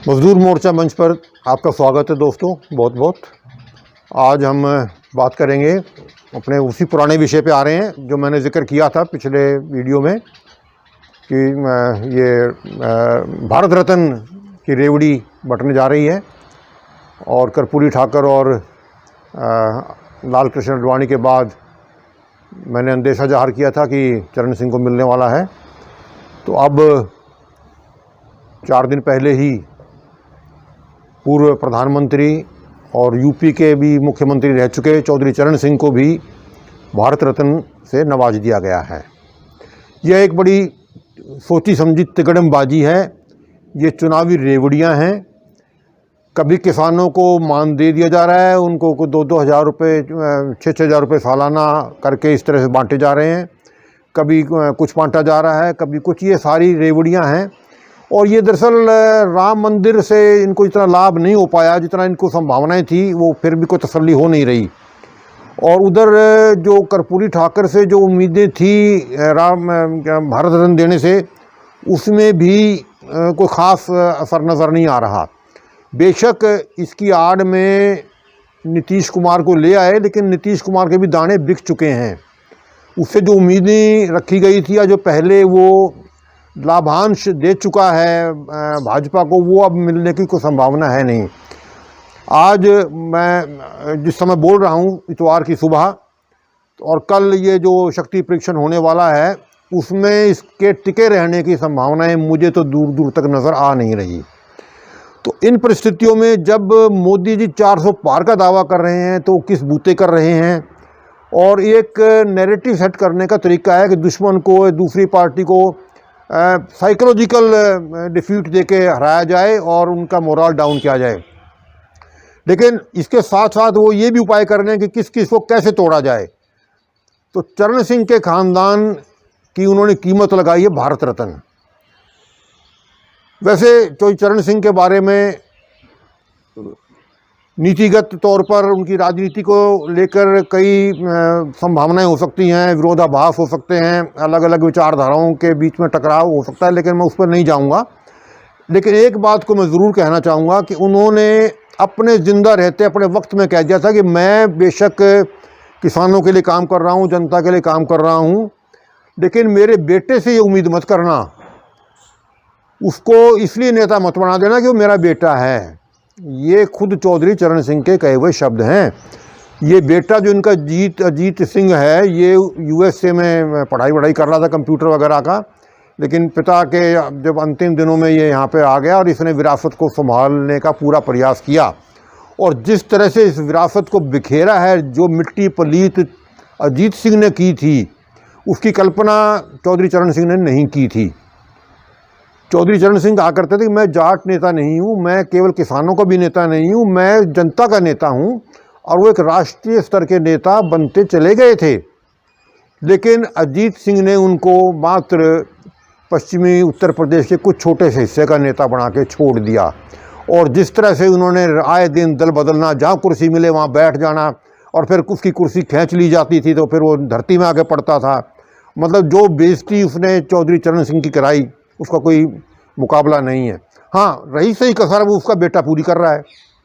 मजदूर मोर्चा मंच पर आपका स्वागत है दोस्तों, बहुत बहुत। आज हम बात करेंगे अपने उसी पुराने विषय पे आ रहे हैं जो मैंने जिक्र किया था पिछले वीडियो में कि ये भारत रत्न की रेवड़ी बंटने जा रही है और कर्पूरी ठाकर और लाल कृष्ण अडवाणी के बाद मैंने अंदेशा जाहिर किया था कि चरण सिंह को मिलने वाला है। तो अब 4 दिन पहले ही पूर्व प्रधानमंत्री और यूपी के भी मुख्यमंत्री रह चुके चौधरी चरण सिंह को भी भारत रत्न से नवाज दिया गया है। यह एक बड़ी सोची समझी तिकड़मबाजी है। ये चुनावी रेवड़ियां हैं। कभी किसानों को मान दे दिया जा रहा है, उनको 2-2 हज़ार रुपये 6-6 हज़ार रुपये सालाना करके इस तरह से बांटे जा रहे हैं। कभी कुछ बांटा जा रहा है, कभी कुछ। ये सारी रेवड़ियां हैं और ये दरअसल राम मंदिर से इनको इतना लाभ नहीं हो पाया जितना इनको संभावनाएं थी, वो फिर भी कोई तसल्ली हो नहीं रही। और उधर जो कर्पूरी ठाकर से जो उम्मीदें थी भारत रत्न देने से, उसमें भी कोई ख़ास असर नज़र नहीं आ रहा। बेशक इसकी आड़ में नीतीश कुमार को ले आए, लेकिन नीतीश कुमार के भी दाने बिक चुके हैं। उससे जो उम्मीदें रखी गई थी या जो पहले वो लाभांश दे चुका है भाजपा को, वो अब मिलने की कोई संभावना है नहीं। आज मैं जिस समय बोल रहा हूँ इतवार की सुबह, और कल ये जो शक्ति परीक्षण होने वाला है उसमें इसके टिके रहने की संभावनाएं मुझे तो दूर दूर तक नज़र आ नहीं रही। तो इन परिस्थितियों में जब मोदी जी 400 पार का दावा कर रहे हैं तो किस बूते कर रहे हैं, और एक नैरेटिव सेट करने का तरीका है कि दुश्मन को, दूसरी पार्टी को साइकोलॉजिकल डिफीट देके हराया जाए और उनका मोरल डाउन किया जाए। लेकिन इसके साथ साथ वो ये भी उपाय कर रहे हैं कि किस किस को कैसे तोड़ा जाए। तो चरण सिंह के खानदान की उन्होंने कीमत लगाई है भारत रत्न। वैसे तो चरण सिंह के बारे में नीतिगत तौर पर उनकी राजनीति को लेकर कई संभावनाएं हो सकती हैं, विरोधाभास हो सकते हैं, अलग अलग विचारधाराओं के बीच में टकराव हो सकता है, लेकिन मैं उस पर नहीं जाऊंगा। लेकिन एक बात को मैं ज़रूर कहना चाहूँगा कि उन्होंने अपने ज़िंदा रहते अपने वक्त में कह दिया था कि मैं बेशक किसानों के लिए काम कर रहा हूँ, जनता के लिए काम कर रहा हूँ, लेकिन मेरे बेटे से ये उम्मीद मत करना, उसको इसलिए नेता मत बना देना कि वो मेरा बेटा है। ये खुद चौधरी चरण सिंह के कहे हुए शब्द हैं। ये बेटा जो इनका अजीत सिंह है, ये यूएसए में पढ़ाई कर रहा था कंप्यूटर वगैरह का, लेकिन पिता के जब अंतिम दिनों में ये यहाँ पे आ गया और इसने विरासत को संभालने का पूरा प्रयास किया। और जिस तरह से इस विरासत को बिखेरा है, जो मिट्टी पलीत अजीत सिंह ने की थी, उसकी कल्पना चौधरी चरण सिंह ने नहीं की थी। चौधरी चरण सिंह कहा करते थे कि मैं जाट नेता नहीं हूँ, मैं केवल किसानों का भी नेता नहीं हूँ, मैं जनता का नेता हूँ। और वो एक राष्ट्रीय स्तर के नेता बनते चले गए थे। लेकिन अजीत सिंह ने उनको मात्र पश्चिमी उत्तर प्रदेश के कुछ छोटे से हिस्से का नेता बना के छोड़ दिया। और जिस तरह से उन्होंने आए दिन दल बदलना, जहाँ कुर्सी मिले वहाँ बैठ जाना, और फिर उसकी कुर्सी खींच ली जाती थी तो फिर वो धरती में आके पड़ता था। मतलब जो बेइज्जती उसने चौधरी चरण सिंह की कराई, उसका कोई मुकाबला नहीं है। हाँ, रही सही कसर वो उसका बेटा पूरी कर रहा है।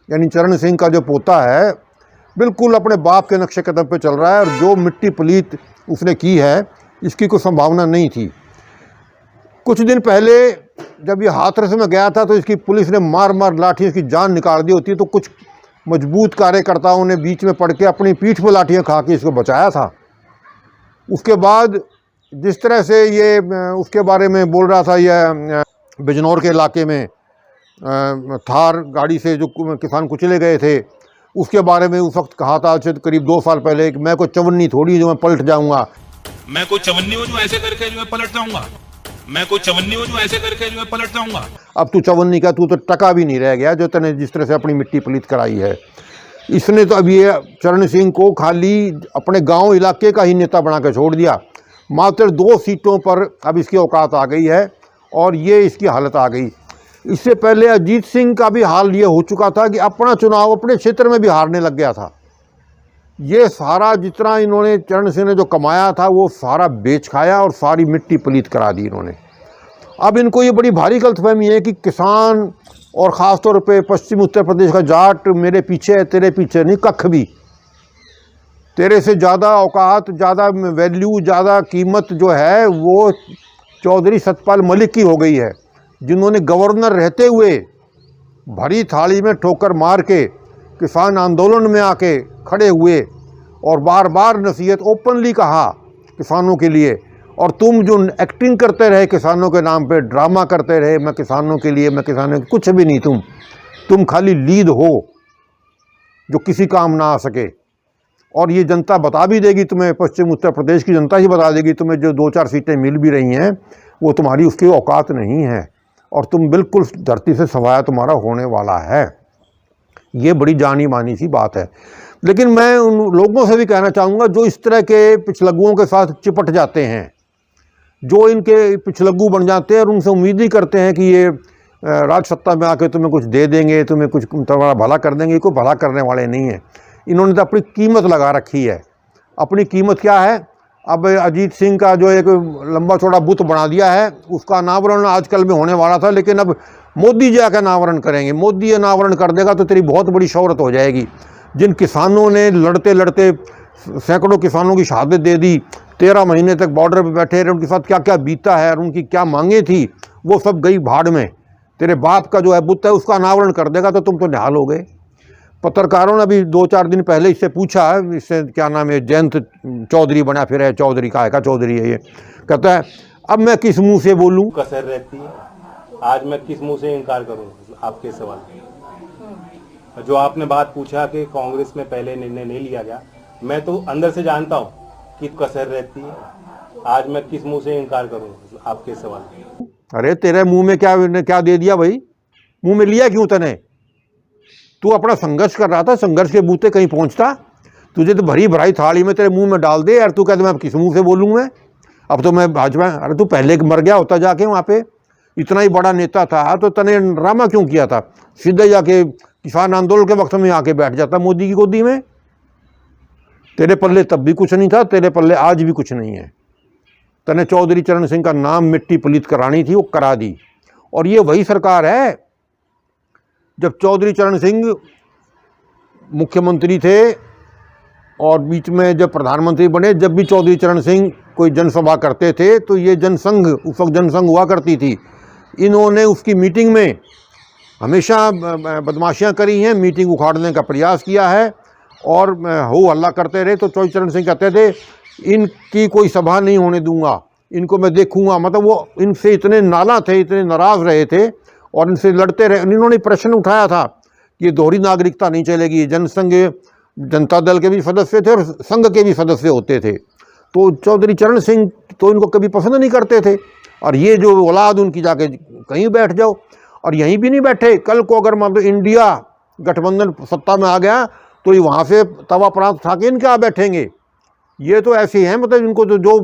यानी चरण सिंह का जो पोता है बिल्कुल अपने बाप के नक्शे कदम पे चल रहा है, और जो मिट्टी पलीत उसने की है इसकी कोई संभावना नहीं थी। कुछ दिन पहले जब ये हाथरस में गया था तो इसकी पुलिस ने मार मार लाठी इसकी जान निकाल दी होती, तो कुछ मजबूत कार्यकर्ताओं ने बीच में पड़ के अपनी पीठ पर लाठियाँ खा के इसको बचाया था। उसके बाद जिस तरह से ये उसके बारे में बोल रहा था, यह बिजनौर के इलाके में थार गाड़ी से जो किसान कुचले गए थे, उसके बारे में उस वक्त कहा था, आज करीब 2 साल पहले, कि मैं कोई चवन्नी थोड़ी जो मैं पलट जाऊंगा, मैं कोई चवन्नी हूँ जो ऐसे करके जो मैं पलट जाऊंगा, मैं कोई चवन्नी हूँ जो ऐसे करके जो मैं पलट जाऊंगा। अब तू चवन्नी का, तू तो टका भी नहीं रह गया जो तूने जिस तरह से अपनी मिट्टी पलीत कराई है। इसने तो अब ये चरण सिंह को खाली अपने गाँव इलाके का ही नेता बना के छोड़ दिया। मात्र 2 सीटों पर अब इसकी औकात आ गई है और ये इसकी हालत आ गई। इससे पहले अजीत सिंह का भी हाल ये हो चुका था कि अपना चुनाव अपने क्षेत्र में भी हारने लग गया था। ये सारा जितना इन्होंने चरण सिंह ने जो कमाया था वो सारा बेच खाया और सारी मिट्टी पलीत करा दी इन्होंने। अब इनको ये बड़ी भारी गलतफहमी है कि किसान और ख़ास तौर पे पश्चिम उत्तर प्रदेश का जाट मेरे पीछे है, तेरे पीछे नहीं कख भी। तेरे से ज़्यादा औकात, ज़्यादा वैल्यू, ज़्यादा कीमत जो है वो चौधरी सतपाल मलिक की हो गई है, जिन्होंने गवर्नर रहते हुए भरी थाली में ठोकर मार के किसान आंदोलन में आके खड़े हुए और बार बार नसीहत ओपनली कहा किसानों के लिए। और तुम जो एक्टिंग करते रहे किसानों के नाम पे, ड्रामा करते रहे, मैं किसानों के लिए, मैं किसानों के, कुछ भी नहीं। तुम खाली लीड हो जो किसी काम ना आ सके। और ये जनता बता भी देगी तुम्हें, पश्चिम उत्तर प्रदेश की जनता ही बता देगी तुम्हें, जो 2-4 सीटें मिल भी रही हैं वो तुम्हारी उसकी औकात नहीं है, और तुम बिल्कुल धरती से सवाया तुम्हारा होने वाला है। ये बड़ी जानी मानी सी बात है। लेकिन मैं उन लोगों से भी कहना चाहूँगा जो इस तरह के पिछलग्गुओं के साथ चिपट जाते हैं, जो इनके पिछलग्गू बन जाते हैं और उनसे उम्मीद ही करते हैं कि ये राज सत्ता में आके तुम्हें कुछ दे देंगे, तुम्हें कुछ तुम्हारा भला कर देंगे। कोई भला करने वाले नहीं हैं। इन्होंने तो अपनी कीमत लगा रखी है। अपनी कीमत क्या है? अब अजीत सिंह का जो एक लंबा चौड़ा बुत बना दिया है, उसका अनावरण आजकल में होने वाला था, लेकिन अब मोदी जी आकर अनावरण करेंगे। मोदी अनावरण कर देगा तो तेरी बहुत बड़ी शोहरत हो जाएगी। जिन किसानों ने लड़ते लड़ते सैकड़ों किसानों की शहादत दे दी, 13 महीने तक बॉर्डर पे बैठे रहे, उनके साथ क्या क्या बीता है और उनकी क्या मांगे थी, वो सब गई भाड़ में। तेरे बाप का जो है बुत है उसका अनावरण कर देगा तो तुम तो निहाल हो गए। पत्रकारों ने अभी 2-4 दिन पहले इससे पूछा, इससे क्या नाम है, जयंत चौधरी बना फिर है, चौधरी का चौधरी है ये, कहता है अब मैं किस मुंह से बोलूं। कसर रहती है, आज मैं किस मुंह से इनकार करूं आपके सवाल। जो आपने बात पूछा कि कांग्रेस में पहले निर्णय नहीं लिया गया, मैं तो अंदर से जानता हूं कि कसर रहती है, आज मैं किस मुंह से इनकार करूं आपके सवाल। अरे तेरे मुंह में क्या दे दिया भाई? मुंह में लिया क्यों तने? तू अपना संघर्ष कर रहा था, संघर्ष के बूते कहीं पहुंचता। तुझे तो भरी भराई थाली में तेरे मुंह में डाल दे यार। तू कहते मैं अब किस मुंह से बोलूँ मैं? अब तो मैं भाजपा। अरे तू पहले मर गया होता जाके वहाँ पे, इतना ही बड़ा नेता था तो तने ड्रामा क्यों किया था? सीधे जाके किसान आंदोलन के वक्त में आके बैठ जाता मोदी की गोदी में। तेरे पल्ले तब भी कुछ नहीं था, तेरे पल्ले आज भी कुछ नहीं है। तने चौधरी चरण सिंह का नाम मिट्टी पलीत करानी थी, वो करा दी। और ये वही सरकार है, जब चौधरी चरण सिंह मुख्यमंत्री थे और बीच में जब प्रधानमंत्री बने, जब भी चौधरी चरण सिंह कोई जनसभा करते थे तो ये जनसंघ, उस वक्त जनसंघ हुआ करती थी, इन्होंने उसकी मीटिंग में हमेशा बदमाशियां करी हैं, मीटिंग उखाड़ने का प्रयास किया है और हो हल्ला करते रहे। तो चौधरी चरण सिंह कहते थे इनकी कोई सभा नहीं होने दूंगा, इनको मैं देखूंगा। मतलब वो इनसे इतने नाला थे, इतने नाराज़ रहे थे और इनसे लड़ते रहे। इन्होंने प्रश्न उठाया था कि ये दोहरी नागरिकता नहीं चलेगी। जनसंघ जनता दल के भी सदस्य थे और संघ के भी सदस्य होते थे। तो चौधरी चरण सिंह तो इनको कभी पसंद नहीं करते थे। और ये जो औलाद उनकी जाके कहीं बैठ जाओ, और यहीं भी नहीं बैठे। कल को अगर मान लो इंडिया गठबंधन सत्ता में आ गया तो ये वहाँ से तवा प्रांत उठा के इनके आ बैठेंगे। ये तो ऐसे हैं, मतलब इनको तो जो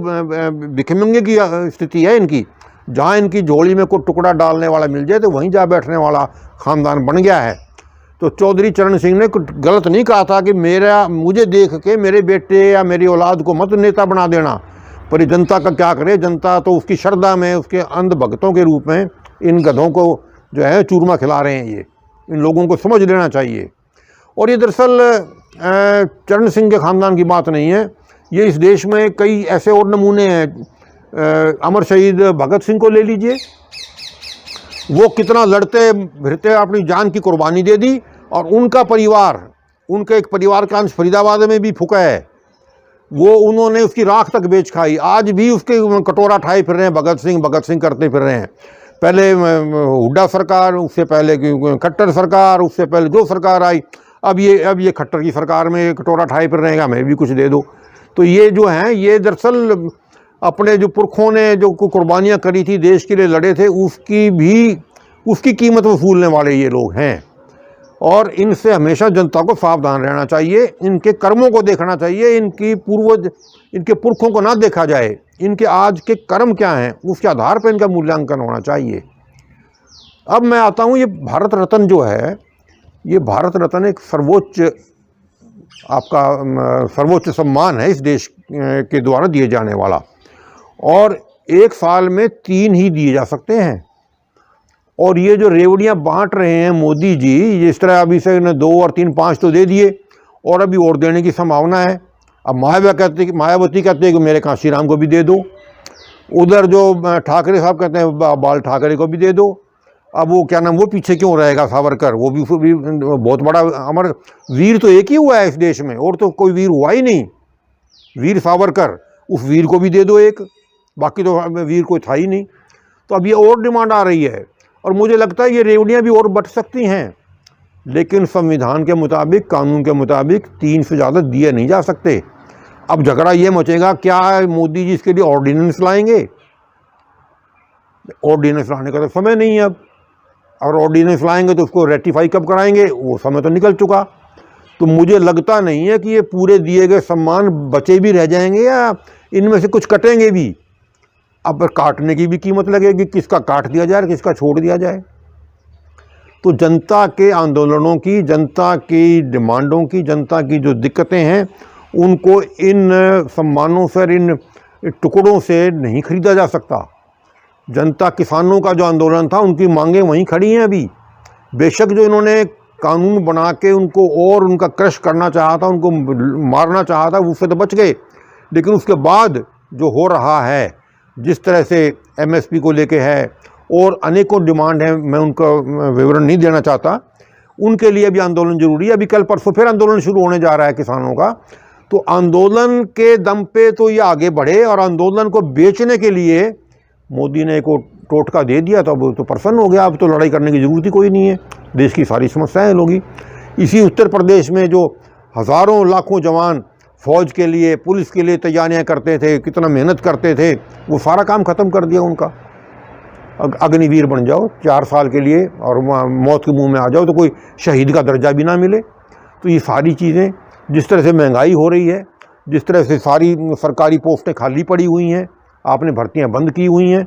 भिखमंगे की स्थिति है इनकी, जहाँ इनकी झोली में कोई टुकड़ा डालने वाला मिल जाए तो वहीं जा बैठने वाला खानदान बन गया है। तो चौधरी चरण सिंह ने कुछ गलत नहीं कहा था कि मुझे देख के मेरे बेटे या मेरी औलाद को मत नेता बना देना, पर जनता का क्या करे? जनता तो उसकी श्रद्धा में, उसके अंध भक्तों के रूप में इन गधों को जो है चूरमा खिला रहे हैं। ये इन लोगों को समझ लेना चाहिए। और ये दरअसल चरण सिंह के ख़ानदान की बात नहीं है, ये इस देश में कई ऐसे और नमूने हैं। अमर शहीद भगत सिंह को ले लीजिए, वो कितना लड़ते भिड़ते अपनी जान की कुर्बानी दे दी, और उनका परिवार, उनके एक परिवार का अंश फरीदाबाद में भी फूका है, वो उन्होंने उसकी राख तक बेच खाई। आज भी उसके कटोरा ठाए फिर रहे हैं, भगत सिंह करते फिर रहे हैं। पहले हुड्डा सरकार, उससे पहले खट्टर सरकार, उससे पहले जो सरकार आई, अब ये खट्टर की सरकार में कटोरा ठाए फिर रहे हैं, हमें भी कुछ दे दो। तो ये जो हैं, ये दरअसल अपने जो पुरखों ने जो कुर्बानियाँ करी थी, देश के लिए लड़े थे, उसकी कीमत वसूलने वाले ये लोग हैं। और इनसे हमेशा जनता को सावधान रहना चाहिए, इनके कर्मों को देखना चाहिए, इनके पुरखों को ना देखा जाए, इनके आज के कर्म क्या हैं उसके आधार पर इनका मूल्यांकन होना चाहिए। अब मैं आता हूँ, ये भारत रत्न जो है, ये भारत रत्न एक सर्वोच्च सम्मान है इस देश के द्वारा दिए जाने वाला, और एक साल में 3 ही दिए जा सकते हैं। और ये जो रेवड़ियाँ बांट रहे हैं मोदी जी, जिस तरह अभी से 2 और 3 5 तो दे दिए और अभी और देने की संभावना है। अब मायावती कहते हैं कि मेरे कांशीराम को भी दे दो, उधर जो ठाकरे साहब कहते हैं बाल ठाकरे को भी दे दो। अब वो क्या नाम, वो पीछे क्यों रहेगा सावरकर, वो भी बहुत बड़ा अमर वीर तो एक ही हुआ है इस देश में, और तो कोई वीर हुआ ही नहीं, वीर सावरकर, उस वीर को भी दे दो एक, बाकी तो वीर कोई था ही नहीं। तो अब ये और डिमांड आ रही है और मुझे लगता है ये रेवड़ियाँ भी और बढ़ सकती हैं, लेकिन संविधान के मुताबिक, कानून के मुताबिक 3 से ज़्यादा दिए नहीं जा सकते। अब झगड़ा ये मचेगा, क्या मोदी जी इसके लिए ऑर्डिनेंस लाएंगे? ऑर्डिनेंस लाने का तो समय नहीं है अब, और ऑर्डिनेंस लाएंगे तो उसको रेटिफाई कब कराएंगे, वो समय तो निकल चुका। तो मुझे लगता नहीं है कि ये पूरे दिए गए सम्मान बचे भी रह जाएंगे या इनमें से कुछ कटेंगे भी। अब काटने की भी कीमत लगेगी, किसका काट दिया जाए, किसका छोड़ दिया जाए। तो जनता के आंदोलनों की, जनता की डिमांडों की, जनता की जो दिक्कतें हैं, उनको इन सम्मानों से, इन टुकड़ों से नहीं खरीदा जा सकता। जनता, किसानों का जो आंदोलन था, उनकी मांगें वहीं खड़ी हैं अभी। बेशक जो इन्होंने कानून बना के उनको और उनका क्रश करना चाहा था, उनको मारना चाहा था, उससे तो बच गए, लेकिन उसके बाद जो हो रहा है, जिस तरह से एमएसपी को लेके है और अनेकों डिमांड हैं, मैं उनका विवरण नहीं देना चाहता, उनके लिए भी आंदोलन जरूरी है। अभी कल परसों फिर आंदोलन शुरू होने जा रहा है किसानों का। तो आंदोलन के दम पे तो ये आगे बढ़े, और आंदोलन को बेचने के लिए मोदी ने एक टोटका दे दिया तो अब तो प्रसन्न हो गया, अब तो लड़ाई करने की ज़रूरत ही कोई नहीं है, देश की सारी समस्याएं लोगी। इसी उत्तर प्रदेश में जो हज़ारों लाखों जवान फौज के लिए, पुलिस के लिए तैयारियां करते थे, कितना मेहनत करते थे, वो सारा काम ख़त्म कर दिया उनका। अग्निवीर बन जाओ 4 साल के लिए और मौत के मुंह में आ जाओ तो कोई शहीद का दर्जा भी ना मिले। तो ये सारी चीज़ें, जिस तरह से महंगाई हो रही है, जिस तरह से सारी सरकारी पोस्टें खाली पड़ी हुई हैं, आपने भर्तियां बंद की हुई हैं,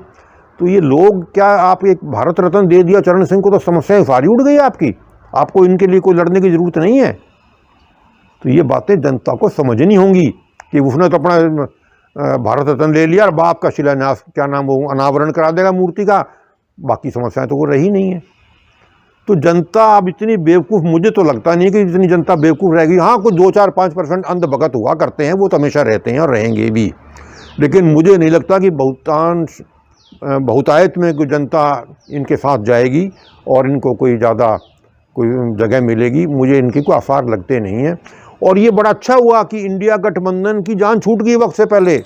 तो ये लोग क्या, आप एक भारत रत्न दे दिया चरण सिंह को तो समस्याएं सारी उड़ गई आपकी, आपको इनके लिए कोई लड़ने की ज़रूरत नहीं है। तो ये बातें जनता को समझनी होंगी कि उसने तो अपना भारत रत्न ले लिया और बाप का शिलान्यास, क्या नाम, वो अनावरण करा देगा मूर्ति का, बाकी समस्याएं तो वो रही नहीं है। तो जनता अब इतनी बेवकूफ़, मुझे तो लगता नहीं कि इतनी जनता बेवकूफ़ रहेगी। हाँ, कुछ 2, 4, 5% अंधभगत हुआ करते हैं, वो तो हमेशा रहते हैं और रहेंगे भी, लेकिन मुझे नहीं लगता कि बहुतायत में कोई जनता इनके साथ जाएगी और इनको कोई ज़्यादा कोई जगह मिलेगी। मुझे इनके कोई आसार लगते नहीं हैं। और ये बड़ा अच्छा हुआ कि इंडिया गठबंधन की जान छूट गई वक्त से पहले।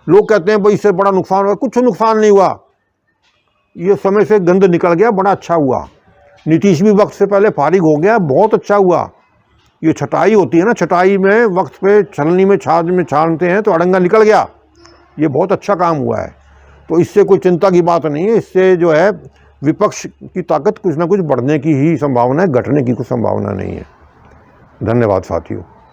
लोग कहते हैं भाई इससे बड़ा नुकसान हुआ, कुछ नुकसान नहीं हुआ, ये समय से गंद निकल गया, बड़ा अच्छा हुआ। नीतीश भी वक्त से पहले फारिग हो गया, बहुत अच्छा हुआ। ये छटाई होती है ना, छटाई में वक्त पे छलनी में छाछ में छानते हैं तो अड़ंगा निकल गया, ये बहुत अच्छा काम हुआ है। तो इससे कोई चिंता की बात नहीं है। इससे जो है विपक्ष की ताकत कुछ ना कुछ बढ़ने की ही संभावना है, घटने की कुछ संभावना नहीं है। धन्यवाद साथियों।